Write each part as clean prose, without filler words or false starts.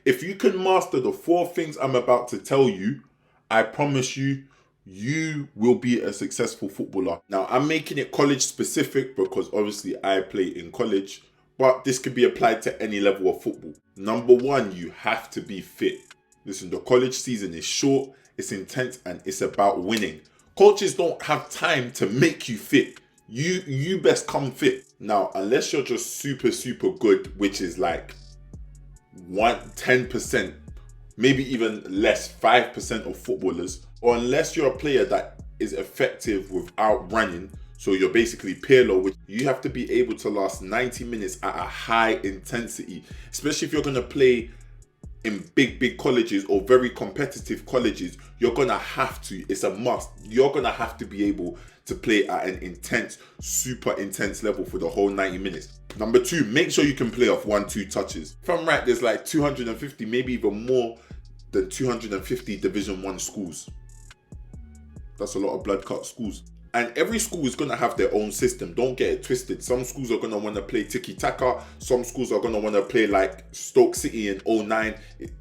If you can master the 4 things I'm about to tell you, I promise you, you will be a successful footballer. Now, I'm making it college specific because obviously I play in college, but this could be applied to any level of football. Number 1, you have to be fit. Listen, the college season is short, it's intense, and it's about winning. Coaches don't have time to make you fit. You best come fit. Now, unless you're just super, super good, which is like 10%, maybe even less, 5% of footballers, or unless you're a player that is effective without running, so you're basically Pirlo, which you have to be able to last 90 minutes at a high intensity, especially if you're going to play in big colleges or very competitive colleges. You're going to have to, it's a must, you're going to have to be able to play at an intense, super intense level for the whole 90 minutes. Number 2, make sure you can play off 1-2 touches. If I'm right, there's like 250, maybe even more than 250 Division 1 schools. That's a lot of blood cut schools. And every school is going to have their own system. Don't get it twisted. Some schools are going to want to play tiki-taka. Some schools are going to want to play like Stoke City in 09.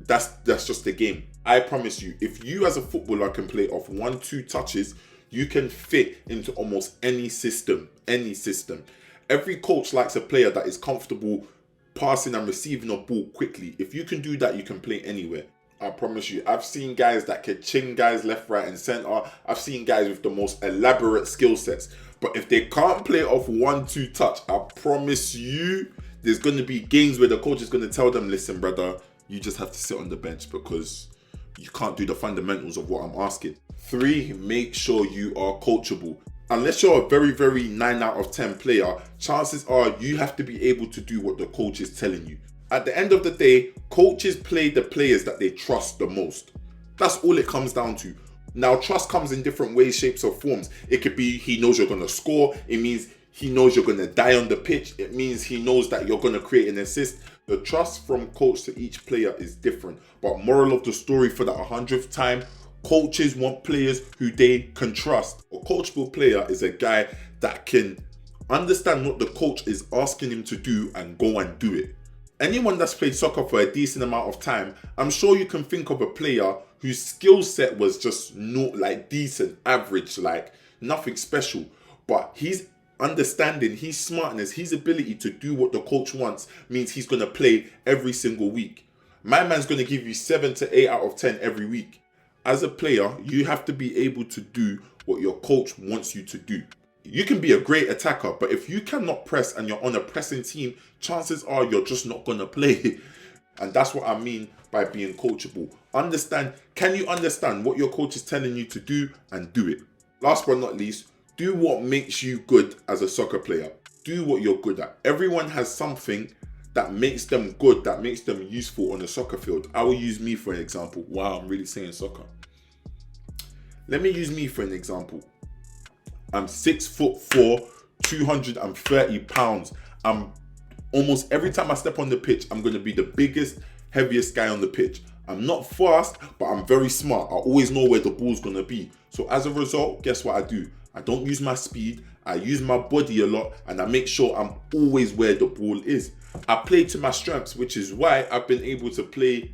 That's just the game. I promise you, if you as a footballer can play off 1-2 touches, you can fit into almost any system. Any system. Every coach likes a player that is comfortable passing and receiving a ball quickly. If you can do that, you can play anywhere. I promise you, I've seen guys that can ching guys left, right, and center. I've seen guys with the most elaborate skill sets. But if they can't play off 1-2 touch, I promise you, there's going to be games where the coach is going to tell them, listen, brother, you just have to sit on the bench because you can't do the fundamentals of what I'm asking. 3, make sure you are coachable. Unless you're a very, very 9 out of 10 player, chances are you have to be able to do what the coach is telling you. At the end of the day, coaches play the players that they trust the most. That's all it comes down to. Now, trust comes in different ways, shapes, or forms. It could be he knows you're going to score. It means he knows you're going to die on the pitch. It means he knows that you're going to create an assist. The trust from coach to each player is different. But moral of the story for the 100th time, coaches want players who they can trust. A coachable player is a guy that can understand what the coach is asking him to do and go and do it. Anyone that's played soccer for a decent amount of time, I'm sure you can think of a player whose skill set was just not like decent, average, like nothing special. But his understanding, his smartness, his ability to do what the coach wants means he's going to play every single week. My man's going to give you 7 to 8 out of 10 every week. As a player, you have to be able to do what your coach wants you to do. You can be a great attacker, but if you cannot press and you're on a pressing team, chances are you're just not going to play. And that's what I mean by being coachable. Can you understand what your coach is telling you to do and do it? Last but not least, do what makes you good as a soccer player. Do what you're good at. Everyone has something that makes them good, that makes them useful on a soccer field. I will use me for an example. Wow, I'm really saying soccer. Let me use me for an example. I'm 6'4", 230 pounds. I'm almost every time I step on the pitch, I'm going to be the biggest, heaviest guy on the pitch. I'm not fast, but I'm very smart. I always know where the ball's going to be. So as a result, guess what I do? I don't use my speed. I use my body a lot, and I make sure I'm always where the ball is. I play to my strengths, which is why I've been able to play.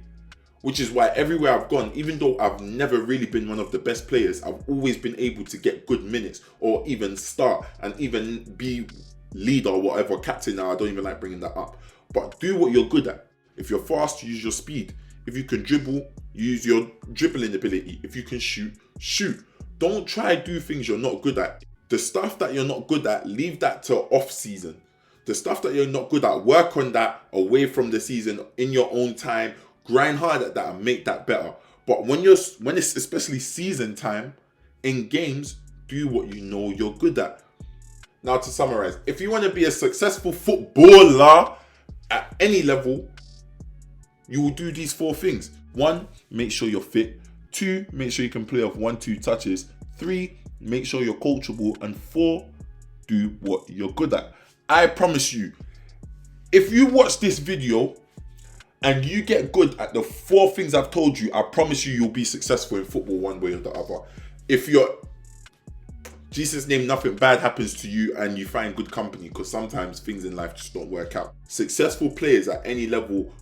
Which is why everywhere I've gone, even though I've never really been one of the best players, I've always been able to get good minutes or even start and even be leader or whatever, captain. Now, I don't even like bringing that up. But do what you're good at. If you're fast, use your speed. If you can dribble, use your dribbling ability. If you can shoot, shoot. Don't try to do things you're not good at. The stuff that you're not good at, leave that to off season. The stuff that you're not good at, work on that away from the season in your own time. Grind hard at that and make that better. But when it's especially season time, in games, do what you know you're good at. Now to summarize, if you want to be a successful footballer at any level, you will do these 4 things. 1, make sure you're fit. 2, make sure you can play off 1-2 touches. 3, make sure you're coachable. And 4, do what you're good at. I promise you, if you watch this video and you get good at the 4 things I've told you, I promise you, you'll be successful in football one way or the other. If you're, Jesus name, nothing bad happens to you and you find good company, because sometimes things in life just don't work out. Successful players at any level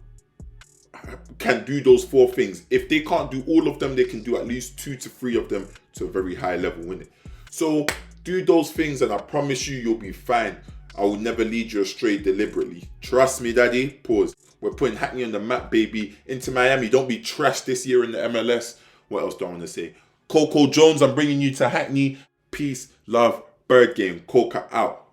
can do those 4 things. If they can't do all of them, they can do at least 2 to 3 of them to a very high level, innit? So do those things and I promise you, you'll be fine. I will never lead you astray deliberately. Trust me, daddy. Pause. We're putting Hackney on the map, baby. Into Miami. Don't be trashed this year in the MLS. What else do I want to say? Coco Jones, I'm bringing you to Hackney. Peace, love, bird game. Coca out.